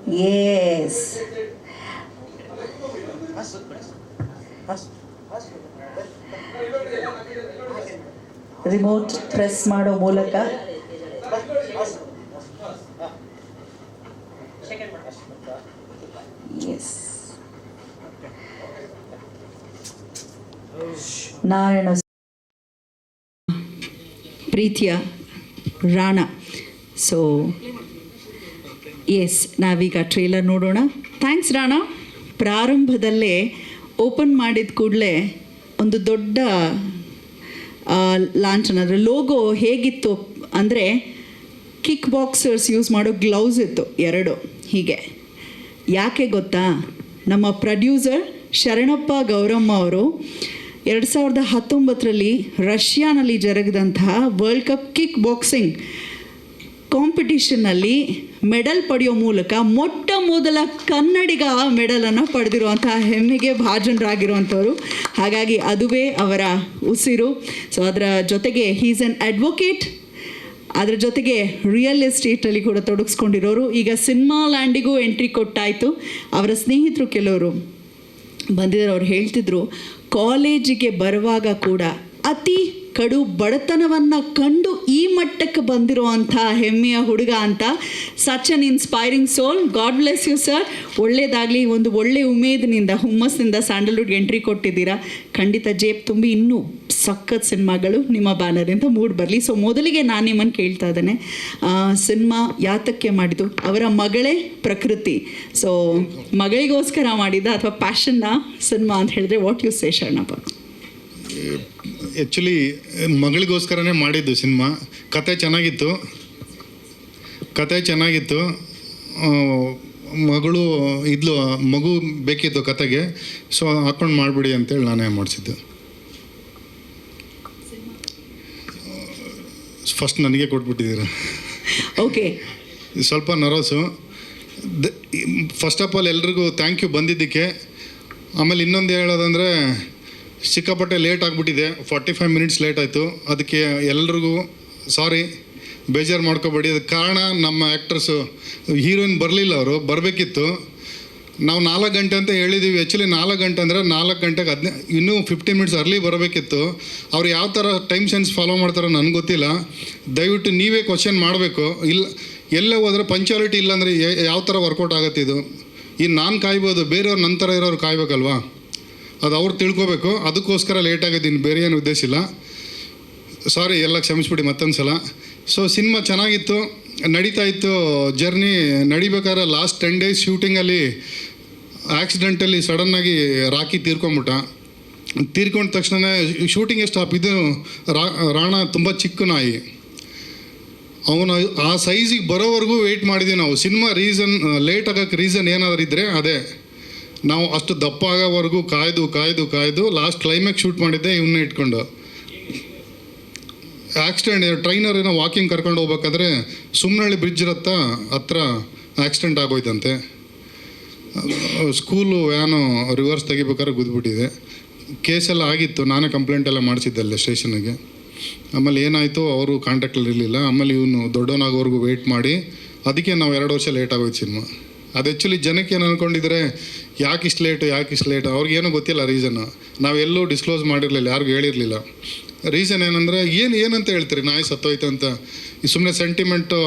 S, remote press ಮಾಡೋ ಮೂಲಕ S Narayana ಪ್ರೀತಿಯ ರಾಣ. ಸೊ ಎಸ್, ನಾವೀಗ ಟ್ರೇಲರ್ ನೋಡೋಣ. ಥ್ಯಾಂಕ್ಸ್ ರಾಣ. ಪ್ರಾರಂಭದಲ್ಲೇ ಓಪನ್ ಮಾಡಿದ ಕೂಡಲೇ ಒಂದು ದೊಡ್ಡ ಲಾಂಛನ, ಅಂದರೆ ಲೋಗೋ ಹೇಗಿತ್ತು ಅಂದರೆ ಕಿಕ್ ಬಾಕ್ಸರ್ಸ್ ಯೂಸ್ ಮಾಡೋ ಗ್ಲೌಸ್ ಇತ್ತು, 2 ಹೀಗೆ. ಯಾಕೆ ಗೊತ್ತಾ, ನಮ್ಮ ಪ್ರೊಡ್ಯೂಸರ್ ಶರಣಪ್ಪ ಗೌರಮ್ಮ ಅವರು 2019ರಲ್ಲಿ ರಷ್ಯಾನಲ್ಲಿ ಜರುಗಿದಂತಹ ವರ್ಲ್ಡ್ ಕಪ್ ಕಿಕ್ ಬಾಕ್ಸಿಂಗ್ ಕಾಂಪಿಟಿಷನ್ನಲ್ಲಿ ಮೆಡಲ್ ಪಡೆಯೋ ಮೂಲಕ ಮೊಟ್ಟ ಮೊದಲ ಕನ್ನಡಿಗ ಮೆಡಲನ್ನು ಪಡೆದಿರುವಂತಹ ಹೆಮ್ಮೆಗೆ ಭಾಜನರಾಗಿರುವಂಥವ್ರು. ಹಾಗಾಗಿ ಅದುವೇ ಅವರ ಉಸಿರು. ಸೊ ಅದರ ಜೊತೆಗೆ ಹೀಸ್ ಆನ್ ಅಡ್ವೊಕೇಟ್, ಅದರ ಜೊತೆಗೆ ರಿಯಲ್ ಎಸ್ಟೇಟಲ್ಲಿ ಕೂಡ ತೊಡಗಿಸ್ಕೊಂಡಿರೋರು. ಈಗ ಸಿನಿಮಾ ಲ್ಯಾಂಡಿಗೂ ಎಂಟ್ರಿ ಕೊಟ್ಟಾಯಿತು. ಅವರ ಸ್ನೇಹಿತರು ಕೆಲವರು ಬಂದಿದ್ದಾರೆ. ಅವ್ರು ಹೇಳ್ತಿದ್ರು, ಕಾಲೇಜಿಗೆ ಬರುವಾಗ ಕೂಡ ಅತಿ ಕಡು ಬಡತನವನ್ನು ಕಂಡು ಈ ಮಟ್ಟಕ್ಕೆ ಬಂದಿರುವಂಥ ಹೆಮ್ಮೆಯ ಹುಡುಗ ಅಂತ. Such an inspiring soul. God bless you sir. ಒಳ್ಳೆಯದಾಗಲಿ. ಒಂದು ಒಳ್ಳೆ ಉಮೇದಿನಿಂದ, ಹುಮ್ಮಸ್ಸಿನಿಂದ ಸ್ಯಾಂಡಲ್ವುಡ್ಗೆ ಎಂಟ್ರಿ ಕೊಟ್ಟಿದ್ದೀರಾ. ಖಂಡಿತ ಜೇಬ್ ತುಂಬಿ ಇನ್ನೂ ಸಖತ್ ಸಿನಿಮಾಗಳು ನಿಮ್ಮ ಬ್ಯಾನರಿಂದ ಮೂಡ್ ಬರಲಿ. ಸೊ ಮೊದಲಿಗೆ ನಾನು ನಿಮ್ಮನ್ನು ಕೇಳ್ತಾ ಇದ್ದೇನೆ, ಸಿನಿಮಾ ಯಾತಕ್ಕೆ ಮಾಡಿದ್ದು? ಅವರ ಮಗಳೇ ಪ್ರಕೃತಿ. ಸೊ ಮಗಳಿಗೋಸ್ಕರ ಮಾಡಿದ ಅಥವಾ ಪ್ಯಾಷನ್ನ ಸಿನಿಮಾ ಅಂತ ಹೇಳಿದ್ರೆ what you say Sharanappa? Actually ಮಗಳಿಗೋಸ್ಕರನೇ ಮಾಡಿದ್ದು ಸಿನಿಮಾ. ಕತೆ ಚೆನ್ನಾಗಿತ್ತು. ಮಗಳು ಇದ್ಲು, ಮಗು ಬೇಕಿತ್ತು ಕತೆಗೆ. ಸೊ ಹಾಕೊಂಡು ಮಾಡಿಬಿಡಿ ಅಂತೇಳಿ ನಾನೇ ಮಾಡಿಸಿದ್ದು. ಫಸ್ಟ್ ನನಗೆ ಕೊಟ್ಬಿಟ್ಟಿದ್ದೀರ. ಓಕೆ, ಸ್ವಲ್ಪ ನರ್ವಸು. ಫಸ್ಟ್ ಆಫ್ ಆಲ್ ಎಲ್ರಿಗೂ ಥ್ಯಾಂಕ್ ಯು ಬಂದಿದ್ದಕ್ಕೆ. ಆಮೇಲೆ ಇನ್ನೊಂದು ಹೇಳೋದಂದರೆ, ಸಿಕ್ಕಾಪಟ್ಟೆ ಲೇಟ್ ಆಗಿಬಿಟ್ಟಿದೆ. 45 ಮಿನಿಟ್ಸ್ ಲೇಟ್ ಆಯಿತು. ಅದಕ್ಕೆ ಎಲ್ರಿಗೂ ಸಾರಿ, ಬೇಜಾರು ಮಾಡ್ಕೋಬೇಡಿ. ಅದಕ್ಕೆ ಕಾರಣ ನಮ್ಮ ಆ್ಯಕ್ಟ್ರಸ್ಸು, ಹೀರೋಯಿನ್ ಬರಲಿಲ್ಲ. ಅವರು ಬರಬೇಕಿತ್ತು. ನಾವು 4 ಗಂಟೆ ಅಂತ ಹೇಳಿದ್ದೀವಿ. ಆ್ಯಕ್ಚುಲಿ 4 ಗಂಟೆ ಅಂದರೆ 4 ಗಂಟೆಗೆ ಇನ್ನೂ 15 ಮಿನಿಟ್ಸ್ ಅರ್ಲಿ ಬರಬೇಕಿತ್ತು. ಅವ್ರು ಯಾವ ಥರ ಟೈಮ್ ಸೆನ್ಸ್ ಫಾಲೋ ಮಾಡ್ತಾರೋ ನನಗೆ ಗೊತ್ತಿಲ್ಲ. ದಯವಿಟ್ಟು ನೀವೇ ಕ್ವಶನ್ ಮಾಡಬೇಕು. ಇಲ್ಲ, ಎಲ್ಲೇ ಹೋದರೆ ಪಂಕ್ಚುಯಾಲಿಟಿ ಇಲ್ಲಾಂದರೆ ಯಾವ ಥರ ವರ್ಕೌಟ್ ಆಗುತ್ತೆ ಇದು? ಇನ್ನು ನಾನು ಕಾಯ್ಬೋದು, ಬೇರೆಯವ್ರು ನಂತರ ಇರೋರು ಕಾಯ್ಬೇಕಲ್ವಾ? ಅದು ಅವ್ರು ತಿಳ್ಕೊಬೇಕು. ಅದಕ್ಕೋಸ್ಕರ ಲೇಟ್ ಆಗಿದ್ದೀನಿ, ಬೇರೆ ಏನು ಉದ್ದೇಶ ಇಲ್ಲ. ಸಾರಿ, ಎಲ್ಲ ಕ್ಷಮಿಸ್ಬಿಡಿ ಮತ್ತೊಂದು ಸಲ. ಸೊ ಸಿನಿಮಾ ಚೆನ್ನಾಗಿತ್ತು, ನಡೀತಾ ಇತ್ತು. ಜರ್ನಿ ನಡಿಬೇಕಾದ್ರೆ ಲಾಸ್ಟ್ 10 ಡೇಸ್ ಶೂಟಿಂಗಲ್ಲಿ ಆಕ್ಸಿಡೆಂಟಲ್ಲಿ ಸಡನ್ನಾಗಿ ರಾಕಿ ತೀರ್ಕೊಂಬಿಟ್ಟ. ತೀರ್ಕೊಂಡ ತಕ್ಷಣ ಶೂಟಿಂಗೇ ಸ್ಟಾಪ್. ಇದು ರಾಣ ತುಂಬ ಚಿಕ್ಕ ನಾಯಿ. ಅವನು ಆ ಸೈಜಿಗೆ ಬರೋವರೆಗೂ ವೆಯ್ಟ್ ಮಾಡಿದ್ದೀವಿ ನಾವು. ಸಿನಿಮಾ ಲೇಟ್ ಆಗೋಕ್ಕೆ ರೀಸನ್ ಏನಾದರೂ ಇದ್ದರೆ ಅದೇ. ನಾವು ಅಷ್ಟು ದಪ್ಪ ಆಗೋವರೆಗೂ ಕಾಯ್ದು ಲಾಸ್ಟ್ ಕ್ಲೈಮ್ಯಾಕ್ಸ್ ಶೂಟ್ ಮಾಡಿದ್ದೆ ಇವನ್ನ ಇಟ್ಕೊಂಡು. ಆಕ್ಸಿಡೆಂಟ್, ಟ್ರೈನರ್ ಏನೋ ವಾಕಿಂಗ್ ಕರ್ಕೊಂಡು ಹೋಗ್ಬೇಕಾದ್ರೆ ಸುಮ್ಮನಹಳ್ಳಿ ಬ್ರಿಡ್ಜ್ ಹತ್ರ ಆಕ್ಸಿಡೆಂಟ್ ಆಗೋಯ್ತಂತೆ. ಸ್ಕೂಲು ವ್ಯಾನು ರಿವರ್ಸ್ ತೆಗಿಬೇಕಾದ್ರೆ ಗುದ್ಬಿಟ್ಟಿದೆ. ಕೇಸೆಲ್ಲ ಆಗಿತ್ತು, ನಾನೇ ಕಂಪ್ಲೇಂಟೆಲ್ಲ ಮಾಡಿಸಿದ್ದೆ ಸ್ಟೇಷನ್ಗೆ. ಆಮೇಲೆ ಏನಾಯಿತು, ಅವರು ಕಾಂಟ್ಯಾಕ್ಟಲ್ಲಿ ಇರಲಿಲ್ಲ. ಆಮೇಲೆ ಇವನು ದೊಡ್ಡವನಾಗೋವರೆಗೂ ವೆಯ್ಟ್ ಮಾಡಿ, ಅದಕ್ಕೆ ನಾವು 2 ವರ್ಷ ಲೇಟ್ ಆಗೋಯ್ತು ಸಿನಿಮಾ. ಅದು ಆ್ಯಕ್ಚುಲಿ ಜನಕ್ಕೆ ಏನು ಅಂದ್ಕೊಂಡಿದ್ರೆ, ಯಾಕೆ ಇಷ್ಟು ಲೇಟ್, ಅವ್ರಿಗೇನೂ ಗೊತ್ತಿಲ್ಲ ರೀಸನ್ನು. ನಾವೆಲ್ಲೂ ಡಿಸ್ಕ್ಲೋಸ್ ಮಾಡಿರಲಿಲ್ಲ, ಯಾರಿಗೂ ಹೇಳಿರಲಿಲ್ಲ. ರೀಸನ್ ಏನಂದರೆ, ಏನಂತ ಹೇಳ್ತೀರಿ, ನಾಯಿ ಸತ್ತೋಯ್ತು ಅಂತ. ಸುಮ್ಮನೆ ಸೆಂಟಿಮೆಂಟು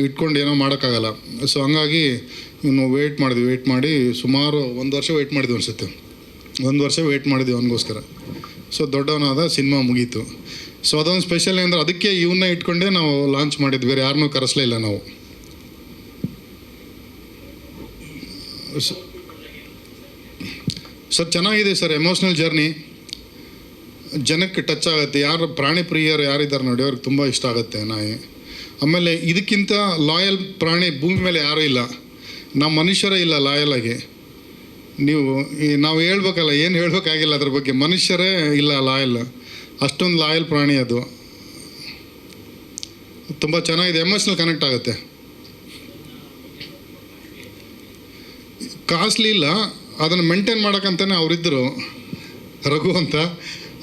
ಇಟ್ಕೊಂಡು ಏನೋ ಮಾಡೋಕ್ಕಾಗಲ್ಲ. ಸೊ ಹಂಗಾಗಿ ಇವನು ವೆಯ್ಟ್ ಮಾಡಿ ಸುಮಾರು 1 ವರ್ಷ ವೆಯ್ಟ್ ಮಾಡಿದ್ವಿ ಅನಿಸುತ್ತೆ. 1 ವರ್ಷ ವೆಯ್ಟ್ ಮಾಡಿದ್ವಿ ಅವನಿಗೋಸ್ಕರ. ಸೊ ದೊಡ್ಡವನಾದ, ಸಿನಿಮಾ ಮುಗೀತು. ಸೊ ಅದೊಂದು ಸ್ಪೆಷಲ್ ಅಂದರೆ ಅದಕ್ಕೆ ಇವನ್ನ ಇಟ್ಕೊಂಡೇ ನಾವು ಲಾಂಚ್ ಮಾಡಿದ್ವಿ, ಬೇರೆ ಯಾರನ್ನೂ ಕರೆಸಲೇ ಇಲ್ಲ ನಾವು. ಸರ್ ಚೆನ್ನಾಗಿದೆ ಸರ್, ಎಮೋಷ್ನಲ್ ಜರ್ನಿ. ಜನಕ್ಕೆ ಟಚ್ ಆಗುತ್ತೆ. ಯಾರು ಪ್ರಾಣಿ ಪ್ರಿಯರು ಯಾರಿದ್ದಾರೆ ನೋಡಿ, ಅವ್ರಿಗೆ ತುಂಬ ಇಷ್ಟ ಆಗುತ್ತೆ ನಾಯಿ. ಆಮೇಲೆ ಇದಕ್ಕಿಂತ ಲಾಯಲ್ ಪ್ರಾಣಿ ಭೂಮಿ ಮೇಲೆ ಯಾರೂ ಇಲ್ಲ. ನಾವು ಮನುಷ್ಯರೇ ಇಲ್ಲ ಲಾಯಲಾಗಿ. ನಾವು ಹೇಳ್ಬೇಕಲ್ಲ, ಏನು ಹೇಳ್ಬೇಕಾಗಿಲ್ಲ ಅದ್ರ ಬಗ್ಗೆ. ಮನುಷ್ಯರೇ ಇಲ್ಲ ಲಾಯಲ್, ಅಷ್ಟೊಂದು ಲಾಯಲ್ ಪ್ರಾಣಿ ಅದು. ತುಂಬ ಚೆನ್ನಾಗಿದೆ, ಎಮೋಷ್ನಲ್ ಕನೆಕ್ಟ್ ಆಗುತ್ತೆ. ಕಾಸ್ಟ್ಲಿ ಇಲ್ಲ, ಅದನ್ನು ಮೇಂಟೈನ್ ಮಾಡೋಕ್ಕಂತಲೇ ಅವರಿದ್ದರು, ರಘು ಅಂತ.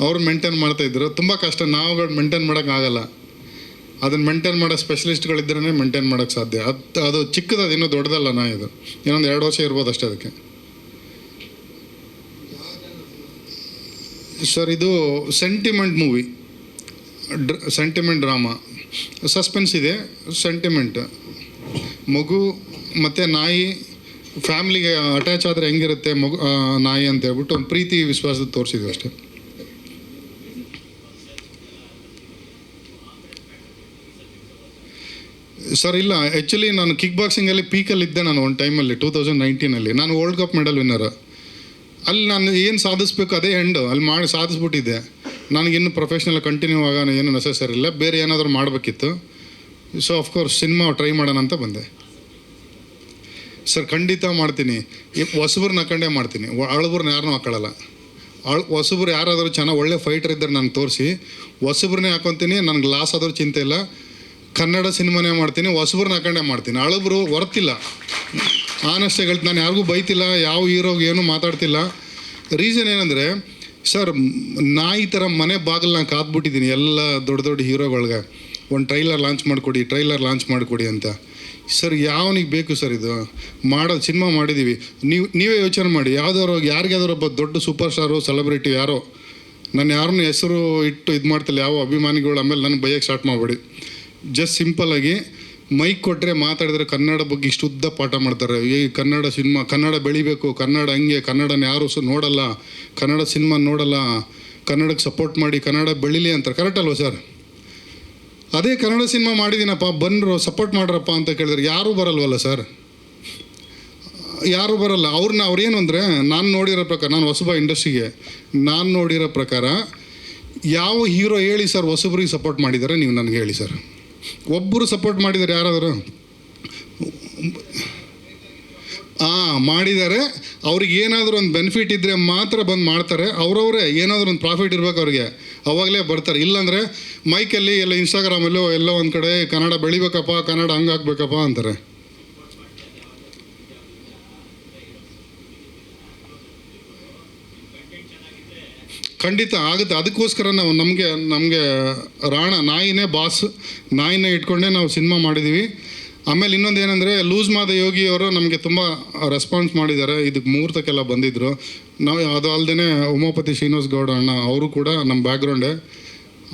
ಅವ್ರು ಮೇಂಟೈನ್ ಮಾಡ್ತಾಯಿದ್ರು. ತುಂಬ ಕಷ್ಟ, ನಾವುಗಳು ಮೇಂಟೈನ್ ಮಾಡೋಕ್ಕಾಗಲ್ಲ. ಅದನ್ನು ಮೇಂಟೈನ್ ಮಾಡೋ ಸ್ಪೆಷಲಿಸ್ಟ್ಗಳಿದ್ರೇ ಮೇಂಟೈನ್ ಮಾಡೋಕ್ಕೆ ಸಾಧ್ಯ. ಅದು ಚಿಕ್ಕದು, ಅದು ಇನ್ನೂ ದೊಡ್ಡದಲ್ಲ ನಾ ಇದು. ಇನ್ನೊಂದು 2 ವರ್ಷ ಇರ್ಬೋದು ಅಷ್ಟೇ ಅದಕ್ಕೆ. ಸರ್ ಇದು sentiment movie, sentiment drama, suspense ಇದೆ, ಸೆಂಟಿಮೆಂಟ್. ಮಗು ಮತ್ತು ನಾಯಿ ಫ್ಯಾಮ್ಲಿಗೆ ಅಟ್ಯಾಚ್ ಆದರೆ ಹೆಂಗಿರುತ್ತೆ ಮಗು ನಾಯಿ ಅಂತ ಹೇಳ್ಬಿಟ್ಟು ಒಂದು ಪ್ರೀತಿ ವಿಶ್ವಾಸದ ತೋರಿಸಿದ್ವಿ ಅಷ್ಟೇ. ಸರ್ ಇಲ್ಲ, ಆ್ಯಕ್ಚುಲಿ ನಾನು ಕಿಕ್ ಬಾಕ್ಸಿಂಗಲ್ಲಿ ಪೀಕಲ್ಲಿದ್ದೆ ನಾನು ಒಂದು ಟೈಮಲ್ಲಿ 2019 ನಾನು ವರ್ಲ್ಡ್ ಕಪ್ ಮೆಡಲ್ ವಿನ್ನರ್. ಅಲ್ಲಿ ನಾನು ಏನು ಸಾಧಿಸ್ಬೇಕು ಅದೇ ಅಲ್ಲಿ ಮಾಡಿ ಸಾಧಿಸ್ಬಿಟ್ಟಿದ್ದೆ. ನನಗಿನ್ನು ಪ್ರೊಫೆಷ್ನಲ್ ಕಂಟಿನ್ಯೂ ಆಗೋಣ ಏನು ನೆಸೆಸರಿ ಇಲ್ಲ, ಬೇರೆ ಏನಾದರೂ ಮಾಡಬೇಕಿತ್ತು. ಸೊ ಆಫ್ಕೋರ್ಸ್ ಸಿನಿಮಾ ಟ್ರೈ ಮಾಡೋಣ ಅಂತ ಬಂದೆ. ಸರ್ ಖಂಡಿತ ಮಾಡ್ತೀನಿ. ಹೊಸಬ್ರನ್ನ ಹಾಕೊಂಡೇ ಮಾಡ್ತೀನಿ, ಹಳಬ್ರನ್ನ ಯಾರನ್ನೂ ಹಾಕೊಳ್ಳಲ್ಲ. ಹೊಸಬ್ರು ಯಾರಾದರೂ ಚೆನ್ನಾಗಿ ಒಳ್ಳೆ ಫೈಟರ್ ಇದ್ದರೆ ನನಗೆ ತೋರಿಸಿ, ಹೊಸಬ್ರನ್ನೇ ಹಾಕೊತೀನಿ. ನನಗೆ ಲಾಸ್ ಆದರೂ ಚಿಂತೆ ಇಲ್ಲ. ಕನ್ನಡ ಸಿನಿಮಾನೇ ಮಾಡ್ತೀನಿ, ಹೊಸಬ್ರನ್ನ ಹಾಕೊಂಡೇ ಮಾಡ್ತೀನಿ. ಹಳಬ್ರು ವರ್ತಿಲ್ಲ, ಆನೆಸ್ಟಾಗಿ ಹೇಳ್ತೀನಿ. ನಾನು ಯಾರಿಗೂ ಬೈತಿಲ್ಲ, ಯಾವ ಹೀರೋಗೆ ಏನೂ ಮಾತಾಡ್ತಿಲ್ಲ. ರೀಸನ್ ಏನಂದರೆ ಸರ್, ನಾಯಿ ಥರ ಮನೆ ಬಾಗಿಲು ನಾನು ಕಾದ್ಬಿಟ್ಟಿದ್ದೀನಿ ಎಲ್ಲ ದೊಡ್ಡ ದೊಡ್ಡ ಹೀರೋಗಳ್ಗೆ. ಒಂದು ಟ್ರೈಲರ್ ಲಾಂಚ್ ಮಾಡಿಕೊಡಿ ಅಂತ. ಸರ್ ಯಾವನಿಗೆ ಬೇಕು ಸರ್ ಇದು ಮಾಡೋದು? ಸಿನಿಮಾ ಮಾಡಿದ್ದೀವಿ, ನೀವೇ ಯೋಚನೆ ಮಾಡಿ. ಯಾರಿಗಾದ್ರೂ ಒಬ್ಬ ದೊಡ್ಡ ಸೂಪರ್ ಸ್ಟಾರು ಸೆಲೆಬ್ರಿಟಿ ಯಾರೋ, ನಾನು ಯಾರನ್ನೂ ಹೆಸರು ಇಟ್ಟು ಇದು ಮಾಡ್ತಿಲ್ಲ, ಯಾವ ಅಭಿಮಾನಿಗಳು ಆಮೇಲೆ ನನಗೆ ಬೈಯೋಕ್ಕೆ ಸ್ಟಾರ್ಟ್ ಮಾಡಬೇಡಿ. ಜಸ್ಟ್ ಸಿಂಪಲ್ಲಾಗಿ ಮೈಕ್ ಕೊಟ್ಟರೆ ಮಾತಾಡಿದ್ರೆ ಕನ್ನಡ ಬಗ್ಗೆ ಇಷ್ಟು ಉದ್ದ ಪಾಠ ಮಾಡ್ತಾರೆ. ಈ ಕನ್ನಡ ಸಿನಿಮಾ, ಕನ್ನಡ ಬೆಳಿಬೇಕು, ಕನ್ನಡ ಹಂಗೆ, ಕನ್ನಡನ ಯಾರು ನೋಡಲ್ಲ, ಕನ್ನಡ ಸಿನಿಮಾ ನೋಡಲ್ಲ, ಕನ್ನಡಕ್ಕೆ ಸಪೋರ್ಟ್ ಮಾಡಿ, ಕನ್ನಡ ಬೆಳೀಲಿ ಅಂತಾರೆ. ಕರೆಕ್ಟ್ ಅಲ್ವ ಸರ್? ಅದೇ ಕನ್ನಡ ಸಿನಿಮಾ ಮಾಡಿದ್ದೀನಪ್ಪ, ಬಂದರು ಸಪೋರ್ಟ್ ಮಾಡ್ರಪ್ಪ ಅಂತ ಕೇಳಿದ್ರೆ ಯಾರೂ ಬರಲ್ವಲ್ಲ ಸರ್, ಯಾರೂ ಬರಲ್ಲ. ಅವ್ರೇನು ಅಂದರೆ, ನಾನು ನೋಡಿರೋ ಪ್ರಕಾರ, ನಾನು ಹೊಸಬ ಇಂಡಸ್ಟ್ರಿಗೆ, ನಾನು ನೋಡಿರೋ ಪ್ರಕಾರ ಯಾವ ಹೀರೋ ಹೇಳಿ ಸರ್ ಹೊಸಬ್ರಿಗೆ ಸಪೋರ್ಟ್ ಮಾಡಿದ್ದಾರೆ? ನೀವು ನನಗೆ ಹೇಳಿ ಸರ್. ಒಬ್ಬರು ಸಪೋರ್ಟ್ ಮಾಡಿದ್ದಾರೆ ಯಾರಾದರೂ? ಮಾಡಿದ್ದಾರೆ. ಅವ್ರಿಗೆ ಏನಾದರೂ ಒಂದು ಬೆನಿಫಿಟ್ ಇದ್ದರೆ ಮಾತ್ರ ಬಂದು ಮಾಡ್ತಾರೆ. ಅವರವರೇ ಏನಾದರೂ ಒಂದು ಪ್ರಾಫಿಟ್ ಇರಬೇಕು ಅವ್ರಿಗೆ, ಅವಾಗಲೇ ಬರ್ತಾರೆ. ಇಲ್ಲಾಂದರೆ ಮೈಕಲ್ಲಿ ಎಲ್ಲ ಇನ್ಸ್ಟಾಗ್ರಾಮಲ್ಲೋ ಎಲ್ಲೋ ಒಂದು ಕಡೆ ಕನ್ನಡ ಬೆಳಿಬೇಕಪ್ಪ, ಕನ್ನಡ ಹಂಗಾಗಬೇಕಪ್ಪ ಅಂತಾರೆ. ಖಂಡಿತ ಆಗುತ್ತೆ. ಅದಕ್ಕೋಸ್ಕರ ನಾವು ನಮಗೆ ನಾಯಿನೇ ಬಾಸ್, ನಾಯಿನೇ ಇಟ್ಕೊಂಡೇ ನಾವು ಸಿನಿಮಾ ಮಾಡಿದ್ದೀವಿ. ಆಮೇಲೆ ಇನ್ನೊಂದು ಏನಂದರೆ, ಲೂಸ್ ಮಾದ ಯೋಗಿಯವರು ನಮಗೆ ತುಂಬ ರೆಸ್ಪಾನ್ಸ್ ಮಾಡಿದ್ದಾರೆ. ಇದಕ್ಕೆ ಮುಹೂರ್ತಕ್ಕೆಲ್ಲ ಬಂದಿದ್ದರು. ನಾವು ಅದು ಅಲ್ಲದೆ ಉಮಾಪತಿ ಶ್ರೀನಿವಾಸ್ ಗೌಡ ಅಣ್ಣ ಅವರು ಕೂಡ ನಮ್ಮ ಬ್ಯಾಕ್ಗ್ರೌಂಡೇ.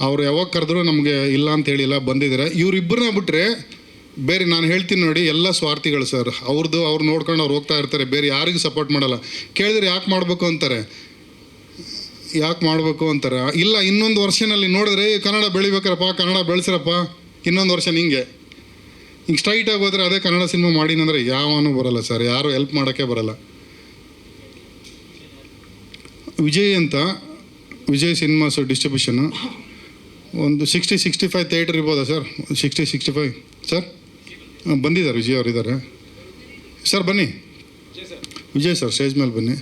ಅವ್ರು ಯಾವಾಗ ಕರೆದ್ರು ನಮಗೆ ಇಲ್ಲ ಅಂತ ಹೇಳಿಲ್ಲ, ಬಂದಿದ್ದಾರೆ. ಇವರಿಬ್ಬರನ್ನ ಬಿಟ್ಟರೆ ಬೇರೆ ನಾನು ಹೇಳ್ತೀನಿ ನೋಡಿ, ಎಲ್ಲ ಸ್ವಾರ್ಥಿಗಳು ಸರ್. ಅವ್ರು ನೋಡ್ಕೊಂಡು ಅವ್ರು ಹೋಗ್ತಾ ಇರ್ತಾರೆ, ಬೇರೆ ಯಾರಿಗೂ ಸಪೋರ್ಟ್ ಮಾಡಲ್ಲ. ಕೇಳಿದ್ರೆ ಯಾಕೆ ಮಾಡಬೇಕು ಅಂತಾರೆ. ಇಲ್ಲ, ಇನ್ನೊಂದು ವರ್ಷನಲ್ಲಿ ನೋಡಿದ್ರೆ ಕನ್ನಡ ಬೆಳಿಬೇಕ್ರಪ್ಪ, ಕನ್ನಡ ಬೆಳೆಸ್ರಪ್ಪ, ಇನ್ನೊಂದು ವರ್ಷ ಹಿಂಗೆ ಸ್ಟ್ರೈಟಾಗಿ ಹೋದರೆ ಅದೇ ಕನ್ನಡ ಸಿನಿಮಾ ಮಾಡಿನಂದರೆ ಯಾವನೂ ಬರಲ್ಲ ಸರ್, ಯಾರೂ ಹೆಲ್ಪ್ ಮಾಡೋಕ್ಕೆ ಬರಲ್ಲ. ವಿಜಯ್ ಸಿನಿಮಾಸ್ ಡಿಸ್ಟ್ರಿಬ್ಯೂಷನ್ನು ಒಂದು 60-65 ಥಿಯೇಟರ್ ಇರ್ಬೋದಾ ಸರ್? 60-65 ಸರ್ ಬಂದಿದ್ದಾರೆ. ವಿಜಯ್ ಅವರು ಇದ್ದಾರೆ ಸರ್, ಬನ್ನಿ ವಿಜಯ್ ಸರ್, ಸ್ಟೇಜ್ ಮೇಲೆ ಬನ್ನಿ.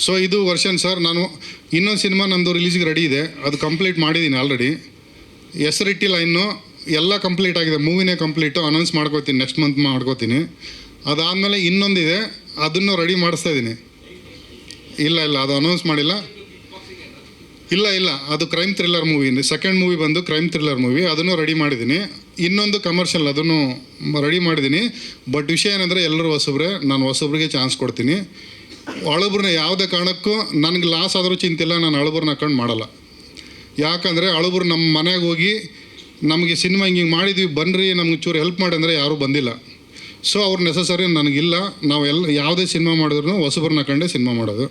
ಸೊ ಇದು ವರ್ಷನ್ ಸರ್. ನಾನು ಇನ್ನೊಂದು ಸಿನಿಮಾ ನಂದು ರಿಲೀಸ್ಗೆ ರೆಡಿ ಇದೆ, ಅದು ಕಂಪ್ಲೀಟ್ ಮಾಡಿದ್ದೀನಿ ಆಲ್ರೆಡಿ. ಹೆಸರಿಟ್ಟಿಲ್ಲ ಇನ್ನೂ, ಎಲ್ಲ ಕಂಪ್ಲೀಟ್ ಆಗಿದೆ. ಮೂವಿನೇ ಕಂಪ್ಲೀಟು, ಅನೌನ್ಸ್ ಮಾಡ್ಕೋತೀನಿ, ನೆಕ್ಸ್ಟ್ ಮಂತ್ ಮಾಡ್ಕೋತೀನಿ. ಅದಾದಮೇಲೆ ಇನ್ನೊಂದಿದೆ, ಅದನ್ನು ರೆಡಿ ಮಾಡಿಸ್ತಾ ಇದ್ದೀನಿ. ಇಲ್ಲ ಅದು ಅನೌನ್ಸ್ ಮಾಡಿಲ್ಲ. ಇಲ್ಲ ಅದು crime thriller movie. Second movie ಬಂದು ಕ್ರೈಮ್ ಥ್ರಿಲ್ಲರ್ ಮೂವಿ, ಅದನ್ನು ರೆಡಿ ಮಾಡಿದ್ದೀನಿ. ಇನ್ನೊಂದು ಕಮರ್ಷಿಯಲ್, ಅದನ್ನು ರೆಡಿ ಮಾಡಿದ್ದೀನಿ. ಬಟ್ ವಿಷಯ ಏನಂದರೆ, ಎಲ್ಲರೂ ಹೊಸಬ್ರೆ, ನಾನು ಹೊಸಬ್ರಿಗೆ ಚಾನ್ಸ್ ಕೊಡ್ತೀನಿ. ಹಳಬ್ರನ್ನ ಯಾವುದೇ ಕಾರಣಕ್ಕೂ ನನಗೆ ಲಾಸ್ ಆದರೂ ಚಿಂತಿಲ್ಲ, ನಾನು ಹಳಬ್ರನ್ನ ಹಾಕೊಂಡು ಮಾಡಲ್ಲ. ಯಾಕಂದರೆ ಹಳಬ್ರು ನಮ್ಮ ಮನೆಗೆ ಹೋಗಿ ನಮಗೆ ಸಿನಿಮಾ ಹಿಂಗೆ ಮಾಡಿದ್ವಿ ಬನ್ನಿರಿ ನಮ್ಗೆ ಚೂರು ಹೆಲ್ಪ್ ಮಾಡಿ ಅಂದರೆ ಯಾರೂ ಬಂದಿಲ್ಲ. ಸೊ ಅವ್ರು ನೆಸಸರಿ ನನಗಿಲ್ಲ. ನಾವೆಲ್ಲ ಯಾವುದೇ ಸಿನಿಮಾ ಮಾಡಿದ್ರು ಹೊಸಬ್ರನ್ನ ಹಾಕೊಂಡೇ ಸಿನಿಮಾ ಮಾಡೋದು.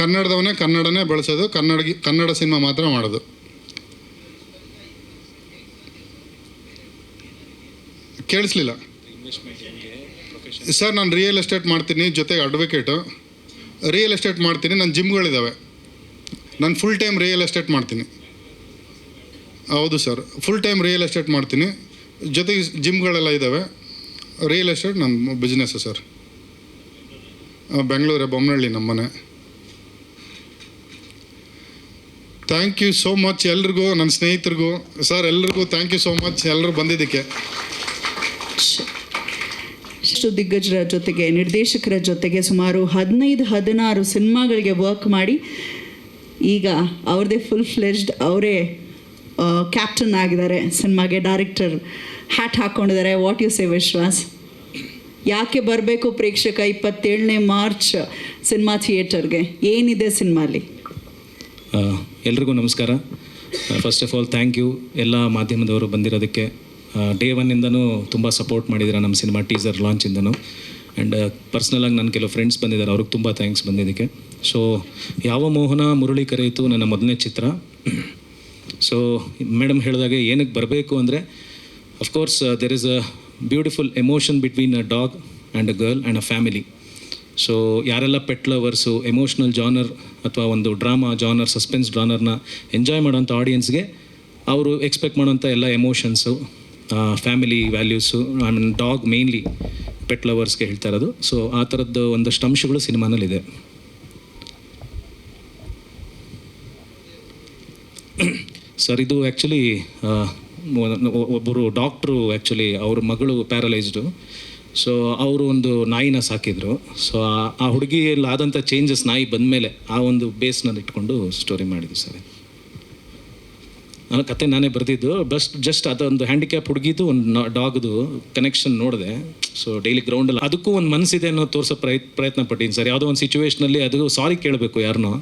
ಕನ್ನಡನೇ ಬೆಳೆಸೋದು, ಕನ್ನಡ ಸಿನಿಮಾ ಮಾತ್ರ ಮಾಡೋದು. ಕೇಳಿಸ್ಲಿಲ್ಲ ಸರ್. ನಾನು ರಿಯಲ್ ಎಸ್ಟೇಟ್ ಮಾಡ್ತೀನಿ, ಜೊತೆಗೆ ಅಡ್ವೊಕೇಟು. ರಿಯಲ್ ಎಸ್ಟೇಟ್ ಮಾಡ್ತೀನಿ, ನನ್ನ ಜಿಮ್ಗಳಿದ್ದಾವೆ. ನಾನು ಫುಲ್ ಟೈಮ್ ರಿಯಲ್ ಎಸ್ಟೇಟ್ ಮಾಡ್ತೀನಿ. ಹೌದು sir, full time real estate ಮಾಡ್ತೀನಿ, ಜೊತೆಗೆ ಜಿಮ್ಗಳೆಲ್ಲ ಇದ್ದಾವೆ. ರಿಯಲ್ ಎಸ್ಟೇಟ್ ನನ್ನ ಬಿಸ್ನೆಸ್ಸು ಸರ್. ಬೆಂಗಳೂರೇ, ಬೊಮ್ಮನಹಳ್ಳಿ ನಮ್ಮನೆ. ಥ್ಯಾಂಕ್ ಯು ಸೋ ಮಚ್ ಎಲ್ರಿಗೂ, ನನ್ನ ಸ್ನೇಹಿತರಿಗೂ ಸರ್, ಎಲ್ರಿಗೂ ಥ್ಯಾಂಕ್ ಯು ಸೋ ಮಚ್ ಎಲ್ಲರೂ ಬಂದಿದ್ದಕ್ಕೆ. ಇಷ್ಟು ದಿಗ್ಗಜರ ಜೊತೆಗೆ, ನಿರ್ದೇಶಕರ ಜೊತೆಗೆ ಸುಮಾರು 15-16 ಸಿನಿಮಾಗಳಿಗೆ ವರ್ಕ್ ಮಾಡಿ ಈಗ ಅವ್ರದ್ದೇ ಫುಲ್ ಫ್ಲೆಜ್ಡ್ ಅವರೇ ಕ್ಯಾಪ್ಟನ್ ಆಗಿದ್ದಾರೆ ಸಿನಿಮಾಗೆ, ಡೈರೆಕ್ಟರ್ ಹ್ಯಾಟ್ ಹಾಕ್ಕೊಂಡಿದ್ದಾರೆ. What you say Vishwas? ಯಾಕೆ ಬರಬೇಕು ಪ್ರೇಕ್ಷಕ 27ನೇ ಮಾರ್ಚ್ ಸಿನಿಮಾ ಥಿಯೇಟರ್ಗೆ? ಏನಿದೆ ಸಿನಿಮಾಲಿ? ಎಲ್ರಿಗೂ ನಮಸ್ಕಾರ. First of all thank you ಎಲ್ಲ ಮಾಧ್ಯಮದವರು ಬಂದಿರೋದಕ್ಕೆ. ಡೇ ಒನ್ನಿಂದನೂ ತುಂಬ ಸಪೋರ್ಟ್ ಮಾಡಿದ್ದೀರಾ ನಮ್ಮ ಸಿನಿಮಾ ಟೀಸರ್ ಲಾಂಚಿಂದನೂ. ಆ್ಯಂಡ್ ಪರ್ಸ್ನಲಾಗಿ ನನ್ನ ಕೆಲವು ಫ್ರೆಂಡ್ಸ್ ಬಂದಿದ್ದಾರೆ, ಅವ್ರಿಗೆ ತುಂಬ ಥ್ಯಾಂಕ್ಸ್ ಬಂದಿದ್ದಕ್ಕೆ. ಸೊ ಯಾವ ಮೋಹನ ಮುರಳಿ ಕರೆಯಿತು ನನ್ನ ಮೊದಲನೇ ಚಿತ್ರ. ಸೊ ಮೇಡಮ್ ಹೇಳಿದಾಗೆ ಏನಕ್ಕೆ ಬರಬೇಕು ಅಂದರೆ, of course there is a beautiful emotion between a dog and a girl and a family. So ಯಾರೆಲ್ಲ ಪೆಟ್ ಲವರ್ಸು, ಎಮೋಷ್ನಲ್ ಜಾನರ್ ಅಥವಾ ಒಂದು ಡ್ರಾಮಾ ಜಾನರ್, ಸಸ್ಪೆನ್ಸ್ ಜಾನರ್ನ ಎಂಜಾಯ್ ಮಾಡೋಂಥ ಆಡಿಯನ್ಸ್ಗೆ ಅವರು ಎಕ್ಸ್ಪೆಕ್ಟ್ ಮಾಡೋಂಥ ಎಲ್ಲ emotions, family values, I mean dog mainly pet ಲವರ್ಸ್ಗೆ ಹೇಳ್ತಾ ಇರೋದು. ಸೊ ಆ ಥರದ್ದು ಒಂದಷ್ಟು ಅಂಶಗಳು ಸಿನಿಮಾನಲ್ಲಿದೆ. ಸರ್ ಇದು ಆ್ಯಕ್ಚುಲಿ ಒಬ್ಬರು ಡಾಕ್ಟ್ರು, ಆ್ಯಕ್ಚುಲಿ ಅವ್ರ ಮಗಳು ಪ್ಯಾರಲೈಸ್ಡು. ಸೊ ಅವರು ಒಂದು ನಾಯಿನ ಸಾಕಿದ್ರು. ಸೊ ಆ ಹುಡುಗಿಯಲ್ಲಿ ಆದಂಥ ಚೇಂಜಸ್ ನಾಯಿ ಬಂದಮೇಲೆ ಆ ಒಂದು ಬೇಸ್ನಲ್ಲಿ ಇಟ್ಕೊಂಡು ಸ್ಟೋರಿ ಮಾಡಿದ್ವಿ ಸರ್. ನಾನು ಕತೆ ನಾನೇ ಬರೆದಿದ್ದು. ಜಸ್ಟ್ ಅದೊಂದು ಹ್ಯಾಂಡಿಕ್ಯಾಪ್ ಹುಡುಗಿದು ಒಂದು ಡಾಗ್ದು ಕನೆಕ್ಷನ್ ನೋಡಿದೆ. ಸೊ ಡೈಲಿ ಗ್ರೌಂಡಲ್ಲಿ ಅದಕ್ಕೂ ಒಂದು ಮನಸ್ಸಿದೆ ಅನ್ನೋ ತೋರಿಸೋ ಪ್ರಯತ್ನ ಪಟ್ಟಿದ್ದೀನಿ ಸರ್. ಯಾವುದೋ ಒಂದು ಸಿಚುವೇಷ್ನಲ್ಲಿ ಅದು ಸಾರಿ ಕೇಳಬೇಕು ಯಾರನ್ನೋ,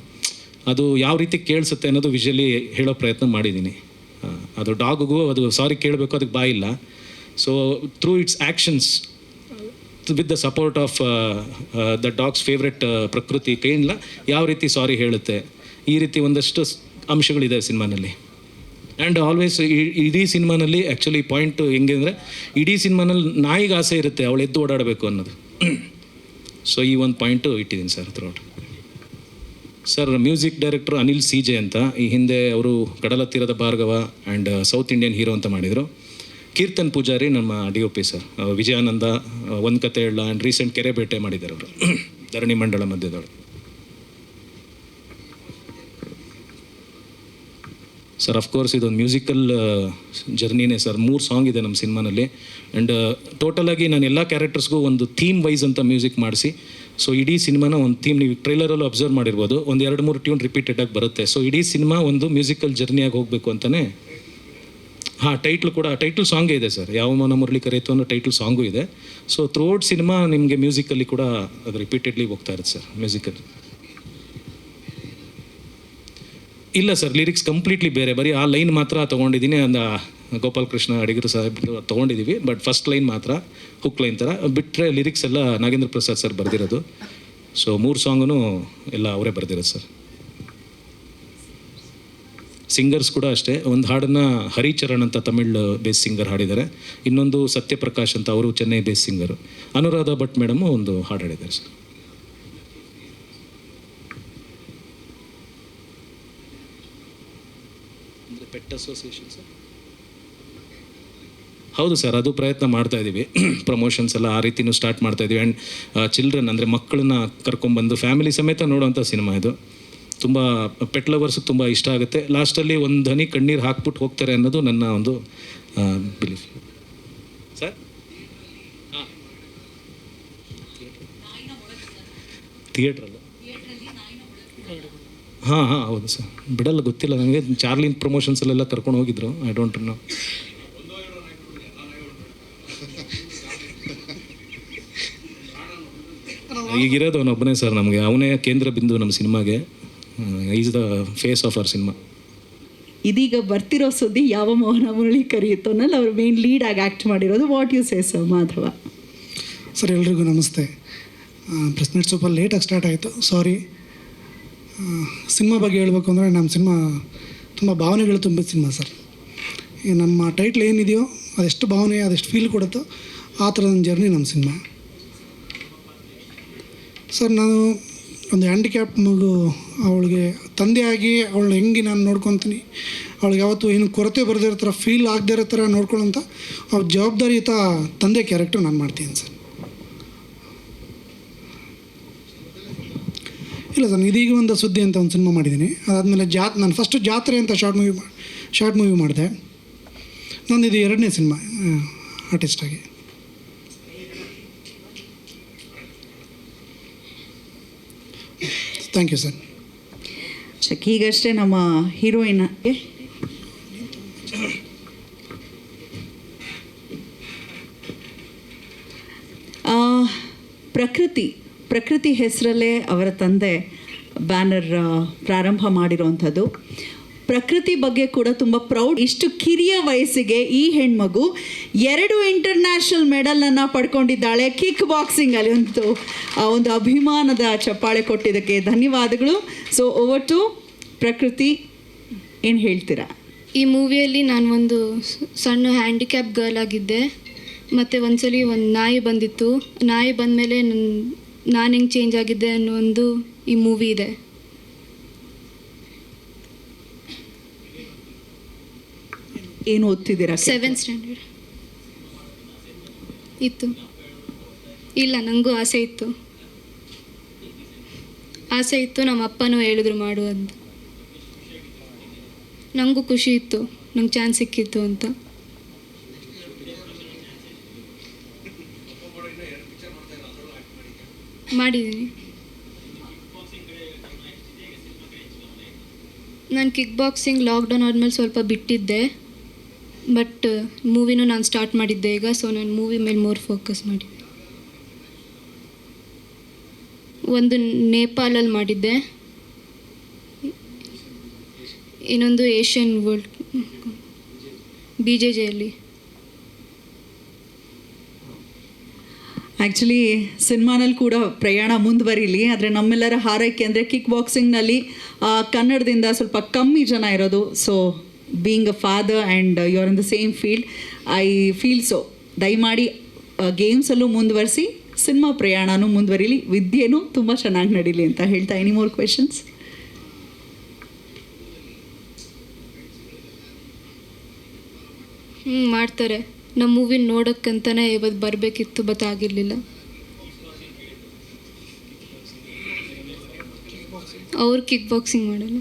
ಅದು ಯಾವ ರೀತಿ ಕೇಳಿಸುತ್ತೆ ಅನ್ನೋದು ವಿಷುವಲಿ ಹೇಳೋ ಪ್ರಯತ್ನ ಮಾಡಿದ್ದೀನಿ. ಅದು ಡಾಗಿಗೂ ಅದು ಸಾರಿ ಕೇಳಬೇಕು, ಅದಕ್ಕೆ ಬಾಯಿಲ್ಲ. So through its actions with the support of the dog's favourite Prakriti ಕೈಯಿಂದ ಯಾವ ರೀತಿ ಸಾರಿ ಹೇಳುತ್ತೆ, ಈ ರೀತಿ ಒಂದಷ್ಟು ಅಂಶಗಳಿದೆ ಸಿನಿಮಾನಲ್ಲಿ. ಆ್ಯಂಡ್ ಆಲ್ವೇಸ್ ಇಡೀ ಸಿನಿಮಾನಲ್ಲಿ ಆ್ಯಕ್ಚುಲಿ ಪಾಯಿಂಟು ಹೆಂಗೆ ಅಂದರೆ, ಇಡೀ ಸಿನಿಮಾನಲ್ಲಿ ನಾಯಿಗೆ ಆಸೆ ಇರುತ್ತೆ ಅವಳು ಎದ್ದು ಓಡಾಡಬೇಕು ಅನ್ನೋದು. ಸೊ ಈ ಒಂದು ಪಾಯಿಂಟು ಇಟ್ಟಿದ್ದೀನಿ sir throughout. Sir music director Anil CJ ಅಂತ. ಈ ಹಿಂದೆ ಅವರು ಕಡಲ ತೀರದ Bhargava and south Indian hero ಅಂತ ಮಾಡಿದರು. ಕೀರ್ತನ್ ಪೂಜಾರಿ ನಮ್ಮ DOP ಸರ್. ವಿಜಯಾನಂದ, ಒಂದು ಕತೆ ಹೇಳ ಆ್ಯಂಡ್ ರೀಸೆಂಟ್ ಕೆರೆಬೇಟೆ ಮಾಡಿದ್ದಾರೆ ಅವರು ಧರಣಿ ಮಂಡಳ ಮಧ್ಯದವರು. ಸರ್ ಅಫ್ಕೋರ್ಸ್ ಇದೊಂದು ಮ್ಯೂಸಿಕಲ್ ಜರ್ನಿನೇ ಸರ್. 3 ಸಾಂಗ್ ಇದೆ ನಮ್ಮ ಸಿನಿಮಾನಲ್ಲಿ. ಆ್ಯಂಡ್ ಟೋಟಲಾಗಿ ನಾನು ಎಲ್ಲ ಕ್ಯಾರೆಕ್ಟರ್ಸ್ಗೂ ಒಂದು ಥೀಮ್ ವೈಸ್ ಅಂತ ಮ್ಯೂಸಿಕ್ ಮಾಡಿಸಿ, ಸೊ ಇಡೀ ಸಿನಿಮಾನ ಒಂದು ಥೀಮ್, ನೀವು ಟ್ರೈಲರಲ್ಲೂ ಅಬ್ಸರ್ವ್ ಮಾಡಿರ್ಬೋದು, ಒಂದು 2-3 ಟ್ಯೂನ್ ರಿಪೀಟೆಡಾಗಿ ಬರುತ್ತೆ. ಸೊ ಇಡೀ ಸಿನಿಮಾ ಒಂದು ಮ್ಯೂಸಿಕಲ್ ಜರ್ನಿಯಾಗಿ ಹೋಗಬೇಕು ಅಂತಲೇ. ಟೈಟ್ಲ್ ಕೂಡ ಟೈಟಲ್ ಸಾಂಗೇ ಇದೆ ಸರ್. ಯಾವ ಮನ ಮುರಳಿ ಕರೆಯಿತು ಅನ್ನೋ ಟೈಟಲ್ ಸಾಂಗು ಇದೆ. ಸೊ ಥ್ರೂಔಟ್ ಸಿನಿಮಾ ನಿಮಗೆ ಮ್ಯೂಸಿಕಲ್ಲಿ ಕೂಡ ಅದು ರಿಪೀಟೆಡ್ಲಿ ಹೋಗ್ತಾ ಇರುತ್ತೆ ಸರ್. ಮ್ಯೂಸಿಕಲ್ ಇಲ್ಲ ಸರ್, ಲಿರಿಕ್ಸ್ ಕಂಪ್ಲೀಟ್ಲಿ ಬೇರೆ. ಬರೀ ಆ ಲೈನ್ ಮಾತ್ರ ತೊಗೊಂಡಿದ್ದೀನಿ. ಅಂದ ಗೋಪಾಲ್ ಕೃಷ್ಣ ಅಡಿಗರು ಸಾಹೇಬ್ ತೊಗೊಂಡಿದ್ದೀವಿ. ಬಟ್ ಫಸ್ಟ್ ಲೈನ್ ಮಾತ್ರ ಹುಕ್ ಲೈನ್ ಥರ ಬಿಟ್ಟರೆ ಲಿರಿಕ್ಸ್ ಎಲ್ಲ ನಾಗೇಂದ್ರ ಪ್ರಸಾದ್ ಸರ್ ಬರೆದಿರೋದು. ಸೊ 3 ಸಾಂಗೂ ಎಲ್ಲ ಅವರೇ ಬರೆದಿರೋದು ಸರ್. ಸಿಂಗರ್ಸ್ ಕೂಡ ಅಷ್ಟೇ. ಒಂದು ಹಾಡನ್ನು ಹರಿಚರಣ್ ಅಂತ ತಮಿಳ್ ಬೇಸ್ ಸಿಂಗರ್ ಹಾಡಿದ್ದಾರೆ. ಇನ್ನೊಂದು ಸತ್ಯಪ್ರಕಾಶ್ ಅಂತ, ಅವರು ಚೆನ್ನೈ ಬೇಸ್ ಸಿಂಗರು. ಅನುರಾಧ ಭಟ್ ಮೇಡಮು ಒಂದು ಹಾಡು ಹಾಡಿದ್ದಾರೆ ಸರ್. Pet association sir. ಹೌದು ಸರ್, ಅದು ಪ್ರಯತ್ನ ಮಾಡ್ತಾ ಇದ್ದೀವಿ. ಪ್ರಮೋಷನ್ಸ್ ಎಲ್ಲ ಆ ರೀತಿಯೂ ಸ್ಟಾರ್ಟ್ ಮಾಡ್ತಾ ಇದ್ದೀವಿ. ಆ್ಯಂಡ್ ಚಿಲ್ಡ್ರನ್ ಅಂದರೆ ಮಕ್ಕಳನ್ನ ಕರ್ಕೊಂಡ್ಬಂದು ಫ್ಯಾಮಿಲಿ ಸಮೇತ ನೋಡೋವಂಥ ಸಿನಿಮಾ ಇದು. ತುಂಬ ಪೆಟ್ ಲವರ್ಸ್ಗೆ ತುಂಬ ಇಷ್ಟ ಆಗುತ್ತೆ. ಲಾಸ್ಟಲ್ಲಿ ಒಂದು ಹನಿ ಕಣ್ಣೀರು ಹಾಕ್ಬಿಟ್ಟು ಹೋಗ್ತಾರೆ ಅನ್ನೋದು ನನ್ನ ಒಂದು ಬಿಲೀಫ್ ಸರ್. ಥಿಯೇಟ್ರಲ್ಲ? ಹಾಂ ಹೌದು ಸರ್. ಬಿಡಲ್ಲ, ಗೊತ್ತಿಲ್ಲ ನನಗೆ. ಚಾರ್ಲಿನ್ ಪ್ರಮೋಷನ್ಸಲ್ಲೆಲ್ಲ ಕರ್ಕೊಂಡು ಹೋಗಿದ್ರು. I don't know. ಈಗಿರೋದು ಅವನೊಬ್ಬನೇ ಸರ್ ನಮಗೆ. ಅವನೇ ಕೇಂದ್ರ ಬಿಂದು ನಮ್ಮ ಸಿನಿಮಾಗೆ. Is the face of our cinema. ಇದೀಗ ಬರ್ತಿರೋ ಸುದ್ದಿ ಯಾವ ಮೋಹನ ಮುರಳಿ ಕರೆಯಿತು ಅನ್ನಲ್ಲಿ ಅವರು ಮೇನ್ ಲೀಡಾಗಿ ಆ್ಯಕ್ಟ್ ಮಾಡಿರೋದು. What you say sir Madhava? Sir ಎಲ್ರಿಗೂ ನಮಸ್ತೆ. ಪ್ರೆಸ್ ಮೀಟ್ ಸ್ವಲ್ಪ ಲೇಟಾಗಿ ಸ್ಟಾರ್ಟ್ ಆಯಿತು, ಸಾರಿ. ಸಿನಿಮಾ ಬಗ್ಗೆ ಹೇಳಬೇಕು ಅಂದರೆ ನಮ್ಮ ಸಿನಿಮಾ ತುಂಬ ಭಾವನೆಗಳು ತುಂಬಿದ ಸಿನಿಮಾ ಸರ್. ಈ ನಮ್ಮ ಟೈಟ್ಲ್ ಏನಿದೆಯೋ ಅದೆಷ್ಟು ಭಾವನೆ, ಅದೆಷ್ಟು ಫೀಲ್ ಕೊಡುತ್ತೋ ಆ ಥರದ ಜರ್ನಿ ನಮ್ಮ ಸಿನಿಮಾ ಸರ್. ನಾನು ಒಂದು ಹ್ಯಾಂಡಿಕ್ಯಾಪ್ ಮಗು, ಅವಳಿಗೆ ತಂದೆಯಾಗಿ ಅವಳನ್ನ ಹೆಂಗೆ ನಾನು ನೋಡ್ಕೊತೀನಿ, ಅವಳಿಗೆ ಯಾವತ್ತೂ ಏನು ಕೊರತೆ ಬರದಿರೋ ಥರ, ಫೀಲ್ ಆಗದೇ ಇರೋ ಥರ ನೋಡ್ಕೊಳ್ಳೋಂಥ ಅವ್ರ ಜವಾಬ್ದಾರಿಯುತ ತಂದೆ ಕ್ಯಾರೆಕ್ಟರ್ ನಾನು ಮಾಡ್ತೀನಿ ಸರ್. ಇಲ್ಲ ಸರ್, ಇದೀಗ ಒಂದು ಸುದ್ದಿ ಅಂತ ಒಂದು ಸಿನಿಮಾ ಮಾಡಿದ್ದೀನಿ. ಅದಾದಮೇಲೆ ನಾನು ಫಸ್ಟು ಜಾತ್ರೆ ಅಂತ ಶಾರ್ಟ್ ಮೂವಿ ಮಾಡಿದೆ. ನಂದು ಇದು 2ನೇ ಸಿನಿಮಾ ಆರ್ಟಿಸ್ಟಾಗಿ. Thank you sir. ಈಗಷ್ಟೇ ನಮ್ಮ ಹೀರೋಯಿನ್ ಪ್ರಕೃತಿ ಹೆಸರಲ್ಲೇ ಅವರ ತಂದೆ ಬ್ಯಾನರ್ ಪ್ರಾರಂಭ ಮಾಡಿರುವಂಥದ್ದು. ಪ್ರಕೃತಿ ಬಗ್ಗೆ ಕೂಡ ತುಂಬ ಪ್ರೌಡ್. ಇಷ್ಟು ಕಿರಿಯ ವಯಸ್ಸಿಗೆ ಈ ಹೆಣ್ಮಗು 2 ಇಂಟರ್ನ್ಯಾಷನಲ್ ಮೆಡಲನ್ನು ಪಡ್ಕೊಂಡಿದ್ದಾಳೆ ಕಿಕ್ ಬಾಕ್ಸಿಂಗಲ್ಲಿ. ಒಂದು ಅಭಿಮಾನದ ಚಪ್ಪಾಳೆ ಕೊಟ್ಟಿದ್ದಕ್ಕೆ ಧನ್ಯವಾದಗಳು. ಸೊ ಓವರ್ ಟು ಪ್ರಕೃತಿ, ಏನು ಹೇಳ್ತೀರಾ? ಈ ಮೂವಿಯಲ್ಲಿ ನಾನು ಒಂದು ಸಣ್ಣ ಹ್ಯಾಂಡಿಕ್ಯಾಪ್ ಗರ್ಲ್ ಆಗಿದ್ದೆ. ಮತ್ತು ಒಂದ್ಸಲಿ ಒಂದು ನಾಯಿ ಬಂದಿತ್ತು. ನಾಯಿ ಬಂದಮೇಲೆ ನಾನು ಹೆಂಗೆ ಚೇಂಜ್ ಆಗಿದ್ದೆ ಅನ್ನೋ ಒಂದು ಈ ಮೂವಿ ಇದೆ. ಏನು ಓದ್ತಿದ್ದೀರಾ? 7th ಸ್ಟ್ಯಾಂಡರ್ಡ್ ಇತ್ತು. ಇಲ್ಲ, ನನಗೂ ಆಸೆ ಇತ್ತು. ನಮ್ಮ ಅಪ್ಪನೂ ಹೇಳಿದ್ರು ಮಾಡು ಅಂತ. ನನಗೂ ಖುಷಿ ಇತ್ತು, ನಂಗೆ ಚಾನ್ಸ್ ಸಿಕ್ಕಿತ್ತು ಅಂತ. ಮಾಡಿದ್ದೀನಿ. ನಾನು ಕಿಕ್ ಬಾಕ್ಸಿಂಗ್ ಲಾಕ್ಡೌನ್ ಆದಮೇಲೆ ಸ್ವಲ್ಪ ಬಿಟ್ಟಿದ್ದೆ, ಬಟ್ ಮೂವಿನೂ ನಾನು ಸ್ಟಾರ್ಟ್ ಮಾಡಿದ್ದೆ ಈಗ. ಸೊ ನಾನು ಮೂವಿ ಮೇಲೆ ಮೋರ್ ಫೋಕಸ್ ಮಾಡಿದ್ದೆ. ಒಂದು ನೇಪಾಳಲ್ಲಿ ಮಾಡಿದ್ದೆ, ಇನ್ನೊಂದು ಏಷ್ಯನ್ ವರ್ಲ್ಡ್ BJJಯಲ್ಲಿ. ಆ್ಯಕ್ಚುಲಿ ಸಿನಿಮಾನಲ್ಲಿ ಕೂಡ ಪ್ರಯಾಣ ಮುಂದುವರಿಲಿ, ಆದರೆ ನಮ್ಮೆಲ್ಲರ ಹಾರೈಕೆ ಅಂದರೆ ಕಿಕ್ ಬಾಕ್ಸಿಂಗ್ನಲ್ಲಿ ಕನ್ನಡದಿಂದ ಸ್ವಲ್ಪ ಕಮ್ಮಿ ಜನ ಇರೋದು. So being a father and you are in the same field, I feel so. ದಯಮಾಡಿ ಗೇಮ್ಸಲ್ಲೂ ಮುಂದುವರಿಸಿ, ಸಿನಿಮಾ ಪ್ರಯಾಣನೂ ಮುಂದುವರಿಲಿ, ವಿದ್ಯೆನೂ ತುಂಬ ಚೆನ್ನಾಗಿ ನಡೀಲಿ ಅಂತ ಹೇಳ್ತಾ. Any more questions? ಮಾಡ್ತಾರೆ. ನಮ್ಮ ಮೂವಿ ನೋಡೋಕ್ಕಂತಲೇ ಇವತ್ತು ಬರಬೇಕಿತ್ತು, ಬಟ್ ಆಗಿರಲಿಲ್ಲ. ಅವ್ರು ಕಿಕ್ ಬಾಕ್ಸಿಂಗ್ ಮಾಡಲ್ಲ.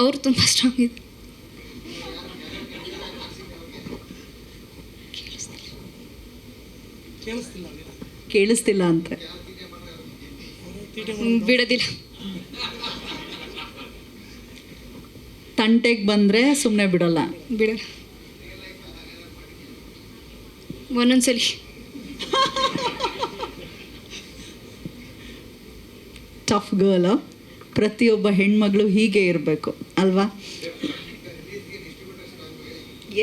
ಅವ್ರು ತುಂಬ ಸ್ಟ್ರಾಂಗ್ ಇದೆ. ಕೇಳಿಸ್ತಿಲ್ಲ ಅಂತ ಬಿಡೋದಿಲ್ಲ. ತಂಟೆಗೆ ಬಂದರೆ ಸುಮ್ಮನೆ ಬಿಡಲ್ಲ. ಒಂದೊಂದ್ಸಲಿ ಟಫ್ ಗರ್ಲ್. ಪ್ರತಿಯೊಬ್ಬ ಹೆಣ್ಮಗಳು ಹೀಗೆ ಇರಬೇಕು ಅಲ್ವಾ?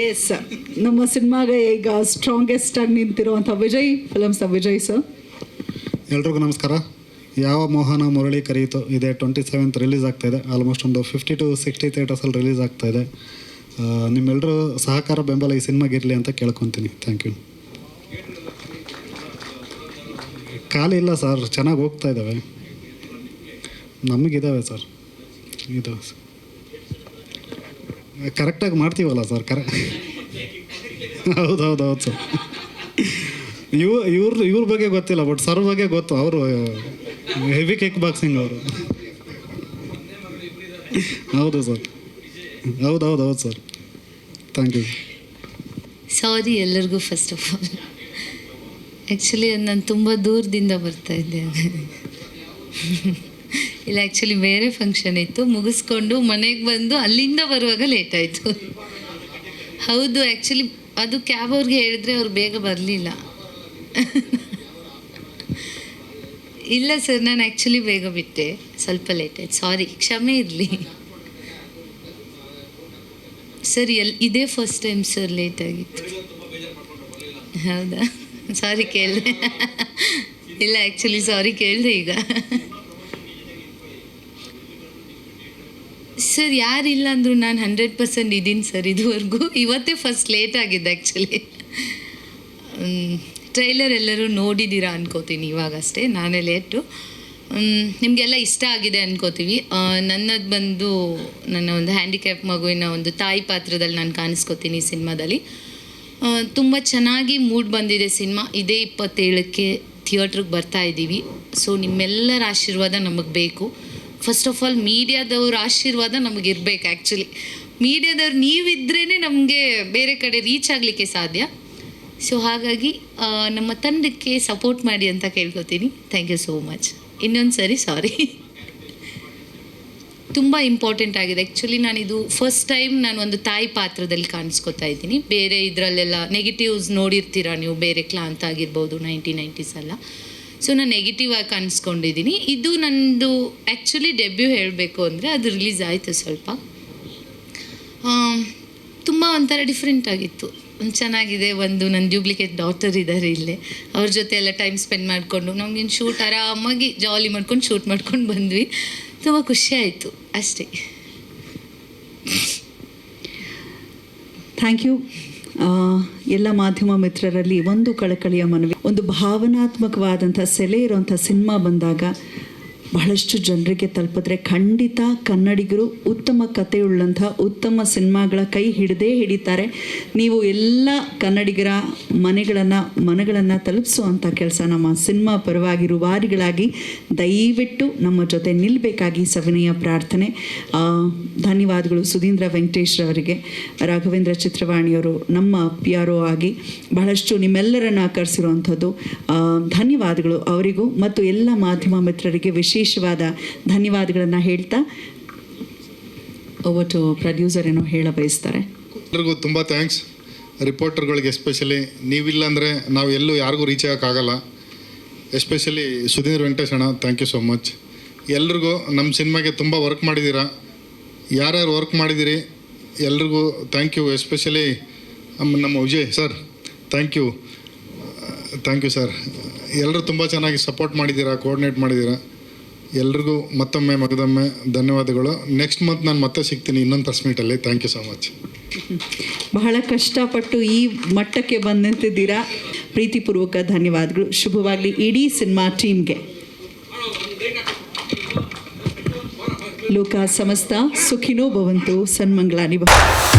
ಎಸ್, ನಮ್ಮ ಸಿನಿಮಾಗೆ ಈಗ ಸ್ಟ್ರಾಂಗೆಸ್ಟ್ ಆಗಿ ನಿಂತಿರುವಂಥ ವಿಜಯ್ ಫಿಲಮ್ಸ್ ವಿಜಯ್ ಸರ್. ಎಲ್ರಿಗೂ ನಮಸ್ಕಾರ. ಯಾವ ಮೋಹನ ಮುರಳಿ ಕರೆಯಿತು ಇದೆ 27th ರಿಲೀಸ್ ಆಗ್ತಾಯಿದೆ. ಆಲ್ಮೋಸ್ಟ್ ಒಂದು 50 to 60 ಥಿಯೇಟರ್ಸಲ್ಲಿ ರಿಲೀಸ್ ಆಗ್ತಾಯಿದೆ. ನಿಮ್ಮೆಲ್ಲರೂ ಸಹಕಾರ ಬೆಂಬಲ ಈ ಸಿನಿಮಾಗಿರಲಿ ಅಂತ ಕೇಳ್ಕೊತೀನಿ. Thank you. ಖಾಲಿ ಇಲ್ಲ ಸರ್, ಚೆನ್ನಾಗಿ ಹೋಗ್ತಾ ಇದ್ದಾವೆ. ನಮಗಿದ್ದಾವೆ ಸರ್, ಇದಾವೆ ಸರ್. ಕರೆಕ್ಟಾಗಿ ಮಾಡ್ತೀವಲ್ಲ ಸರ್? ಹೌದು ಸರ್. ಇವ್ರ ಬಗ್ಗೆ ಗೊತ್ತಿಲ್ಲ, ಬಟ್ ಸರ್ ಬಗ್ಗೆ ಗೊತ್ತು. ಅವರು ಹೆವಿ ಕಿಕ್ ಬಾಕ್ಸಿಂಗ್ ಅವರು. ಹೌದು ಸರ್, ಹೌದು ಸರ್. Thank you. ಸಾರಿ ಎಲ್ಲರಿಗೂ. ಫಸ್ಟ್ ಆಫ್ ಆಲ್ ಆ್ಯಕ್ಚುಲಿ ನಾನು ತುಂಬ ದೂರದಿಂದ ಬರ್ತಾಯಿದ್ದೆ. ಇಲ್ಲ, ಆ್ಯಕ್ಚುಲಿ ಬೇರೆ ಫಂಕ್ಷನ್ ಇತ್ತು, ಮುಗಿಸ್ಕೊಂಡು ಮನೆಗೆ ಬಂದು ಅಲ್ಲಿಂದ ಬರುವಾಗ ಲೇಟ್ ಆಯಿತು. ಹೌದು, ಆ್ಯಕ್ಚುಲಿ ಅದು ಕ್ಯಾಬ್ ಅವ್ರಿಗೆ ಹೇಳಿದ್ರೆ ಅವ್ರು ಬೇಗ ಬರಲಿಲ್ಲ. ಇಲ್ಲ ಸರ್, ನಾನು ಆ್ಯಕ್ಚುಲಿ ಬೇಗ ಬಿಟ್ಟೆ, ಸ್ವಲ್ಪ ಲೇಟ್ ಆಯ್ತು. ಸಾರಿ, ಕ್ಷಮೆ ಇರಲಿ ಸರ್. ಇದೇ ಫಸ್ಟ್ ಟೈಮ್ ಸರ್ ಲೇಟ್ ಆಗಿತ್ತು. ಹೌದಾ? ಸಾರಿ ಕೇಳಿದೆ. ಇಲ್ಲ, ಆ್ಯಕ್ಚುಲಿ ಸಾರಿ ಕೇಳಿದೆ ಈಗ. ಸರ್ ಯಾರಿಲ್ಲ ಅಂದರೂ ನಾನು 100% ಇದ್ದೀನಿ ಸರ್ ಇದುವರೆಗೂ. ಇವತ್ತೇ ಫಸ್ಟ್ ಲೇಟ್ ಆಗಿದ್ದೆ ಆ್ಯಕ್ಚುಲಿ. ಟ್ರೈಲರ್ ಎಲ್ಲರೂ ನೋಡಿದ್ದೀರಾ ಅನ್ಕೋತೀನಿ, ಇವಾಗಷ್ಟೇ ನಾನೇ ಲೇಟು. ನಿಮಗೆಲ್ಲ ಇಷ್ಟ ಆಗಿದೆ ಅನ್ಕೋತೀವಿ. ನನ್ನದು ಬಂದು ನನ್ನ ಒಂದು ಹ್ಯಾಂಡಿಕ್ಯಾಪ್ ಮಗುವಿನ ಒಂದು ತಾಯಿ ಪಾತ್ರದಲ್ಲಿ ನಾನು ಕಾಣಿಸ್ಕೋತೀನಿ ಈ ಸಿನಿಮಾದಲ್ಲಿ. ತುಂಬ ಚೆನ್ನಾಗಿ ಮೂಡ್ ಬಂದಿದೆ ಸಿನಿಮಾ. ಇದೇ 27ಕ್ಕೆ ಥಿಯೇಟ್ರಿಗೆ ಬರ್ತಾ ಇದ್ದೀವಿ. ಸೊ ನಿಮ್ಮೆಲ್ಲರ ಆಶೀರ್ವಾದ ನಮಗೆ ಬೇಕು. ಫಸ್ಟ್ ಆಫ್ ಆಲ್ ಮೀಡಿಯಾದವ್ರ ಆಶೀರ್ವಾದ ನಮಗಿರ್ಬೇಕು. ಆ್ಯಕ್ಚುಲಿ ಮೀಡಿಯಾದವ್ರು ನೀವಿದ್ರೇ ನಮಗೆ ಬೇರೆ ಕಡೆ ರೀಚ್ ಆಗಲಿಕ್ಕೆ ಸಾಧ್ಯ. ಸೊ ಹಾಗಾಗಿ ನಮ್ಮ ತಂಡಕ್ಕೆ ಸಪೋರ್ಟ್ ಮಾಡಿ ಅಂತ ಕೇಳ್ಕೊತೀನಿ. Thank you so much. ಇನ್ನೊಂದು ಸರಿ ಸಾರಿ. ತುಂಬ ಇಂಪಾರ್ಟೆಂಟ್ ಆಗಿದೆ. ಆ್ಯಕ್ಚುಲಿ ನಾನಿದು ಫಸ್ಟ್ ಟೈಮ್ ನಾನು ಒಂದು ತಾಯಿ ಪಾತ್ರದಲ್ಲಿ ಕಾಣಿಸ್ಕೊತಾ ಇದ್ದೀನಿ. ಬೇರೆ ಇದರಲ್ಲೆಲ್ಲ ನೆಗೆಟಿವ್ಸ್ ನೋಡಿರ್ತೀರ ನೀವು, ಬೇರೆ ಕ್ಲಾಂತ ಆಗಿರ್ಬೋದು 1990s ಎಲ್ಲ. ಸೊ ನಾನು ನೆಗೆಟಿವ್ ಆಗಿ ಕಾಣಿಸ್ಕೊಂಡಿದ್ದೀನಿ. ಇದು ನನ್ನದು ಆ್ಯಕ್ಚುಲಿ ಡೆಬ್ಯೂ ಹೇಳಬೇಕು ಅಂದರೆ ಅದು ರಿಲೀಸ್ ಆಯಿತು ಸ್ವಲ್ಪ ತುಂಬ ಒಂಥರ ಡಿಫ್ರೆಂಟ್ ಆಗಿತ್ತು, ಚೆನ್ನಾಗಿದೆ. ಒಂದು ನನ್ನ ಡ್ಯೂಪ್ಲಿಕೇಟ್ ಡಾಟರ್ ಇದ್ದಾರೆ ಇಲ್ಲೇ, ಅವ್ರ ಜೊತೆ ಎಲ್ಲ ಟೈಮ್ ಸ್ಪೆಂಡ್ ಮಾಡಿಕೊಂಡು ನಮಗೇನು ಶೂಟ್ ಆರಾಮಾಗಿ ಜಾಲಿ ಮಾಡ್ಕೊಂಡು ಶೂಟ್ ಮಾಡ್ಕೊಂಡು ಬಂದ್ವಿ. ತುಂಬ ಖುಷಿ ಆಯಿತು ಅಷ್ಟೇ. Thank you. ಎಲ್ಲ ಮಾಧ್ಯಮ ಮಿತ್ರರಲ್ಲಿ ಒಂದು ಕಳಕಳಿಯ ಮನವಿ, ಒಂದು ಭಾವನಾತ್ಮಕವಾದಂಥ ಸೆಲೆ ಇರುವಂಥ ಸಿನಿಮಾ ಬಂದಾಗ ಬಹಳಷ್ಟು ಜನರಿಗೆ ತಲುಪಿದ್ರೆ ಖಂಡಿತ ಕನ್ನಡಿಗರು ಉತ್ತಮ ಕಥೆಯುಳ್ಳಂಥ ಉತ್ತಮ ಸಿನಿಮಾಗಳ ಕೈ ಹಿಡಿತಾರೆ. ನೀವು ಎಲ್ಲ ಕನ್ನಡಿಗರ ಮನಗಳನ್ನು ತಲುಪಿಸುವಂಥ ಕೆಲಸ ನಮ್ಮ ಸಿನಿಮಾ ಪರವಾಗಿ ರೂವಾರಿಗಳಾಗಿ ದಯವಿಟ್ಟು ನಮ್ಮ ಜೊತೆ ನಿಲ್ಲಬೇಕಾಗಿ ಸವಿನಯ ಪ್ರಾರ್ಥನೆ. ಧನ್ಯವಾದಗಳು ಸುಧೀಂದ್ರ ವೆಂಕಟೇಶ್ರವರಿಗೆ, ರಾಘವೇಂದ್ರ ಚಿತ್ರವಾಣಿಯವರು ನಮ್ಮ PRO ಆಗಿ ಬಹಳಷ್ಟು ನಿಮ್ಮೆಲ್ಲರನ್ನು ಆಕರ್ಷಿರುವಂಥದ್ದು. ಧನ್ಯವಾದಗಳು ಅವರಿಗೂ ಮತ್ತು ಎಲ್ಲ ಮಾಧ್ಯಮ ಮಿತ್ರರಿಗೆ ವಿಶೇಷವಾದ ಧನ್ಯವಾದಗಳನ್ನು ಹೇಳ್ತಾ ಒಟ್ಟು ಪ್ರೊಡ್ಯೂಸರ್ ಏನೋ ಹೇಳ ಬಯಸ್ತಾರೆ. ಎಲ್ರಿಗೂ ತುಂಬ ಥ್ಯಾಂಕ್ಸ್. ರಿಪೋರ್ಟರ್ಗಳಿಗೆ ಎಸ್ಪೆಷಲಿ, ನೀವಿಲ್ಲ ಅಂದರೆ ನಾವು ಎಲ್ಲೂ ಯಾರಿಗೂ ರೀಚ್ ಆಗೋಕ್ಕಾಗಲ್ಲ. ಎಸ್ಪೆಷಲಿ ಸುಧೀಂದ್ರ ವೆಂಕಟೇಶ್ ಅಣ್ಣ, ಥ್ಯಾಂಕ್ ಯು ಸೋ ಮಚ್. ಎಲ್ರಿಗೂ ನಮ್ಮ ಸಿನಿಮಾಗೆ ತುಂಬ ವರ್ಕ್ ಮಾಡಿದ್ದೀರಾ. ಯಾರ್ಯಾರು ವರ್ಕ್ ಮಾಡಿದ್ದೀರಿ ಎಲ್ರಿಗೂ ಥ್ಯಾಂಕ್ ಯು. ಎಸ್ಪೆಷಲಿ ನಮ್ಮ Vijay sir, thank you sir. ಎಲ್ಲರೂ ತುಂಬ ಚೆನ್ನಾಗಿ ಸಪೋರ್ಟ್ ಮಾಡಿದ್ದೀರಾ, ಕೋಆರ್ಡಿನೇಟ್ ಮಾಡಿದ್ದೀರಾ. ಎಲ್ರಿಗೂ ಮತ್ತೊಮ್ಮೆ ಮಗದೊಮ್ಮೆ ಧನ್ಯವಾದಗಳು. ನೆಕ್ಸ್ಟ್ ಮಂತ್ ನಾನು ಮತ್ತೆ ಸಿಗ್ತೀನಿ ಇನ್ನೊಂದು ಪ್ರೆಸ್ ಮೀಟಲ್ಲಿ. Thank you so much. ಬಹಳ ಕಷ್ಟಪಟ್ಟು ಈ ಮಟ್ಟಕ್ಕೆ ಬಂದು ನಿಂತಿದ್ದೀರಾ, ಪ್ರೀತಿಪೂರ್ವಕ ಧನ್ಯವಾದಗಳು. ಶುಭವಾಗಲಿ ಇಡೀ ಸಿನಿಮಾ ಟೀಮ್ಗೆ. ಲೋಕ ಸಮಸ್ತ ಸುಖಿನೋ ಭವಂತು, ಸನ್ಮಂಗಳಾನಿ ಭವಂತು.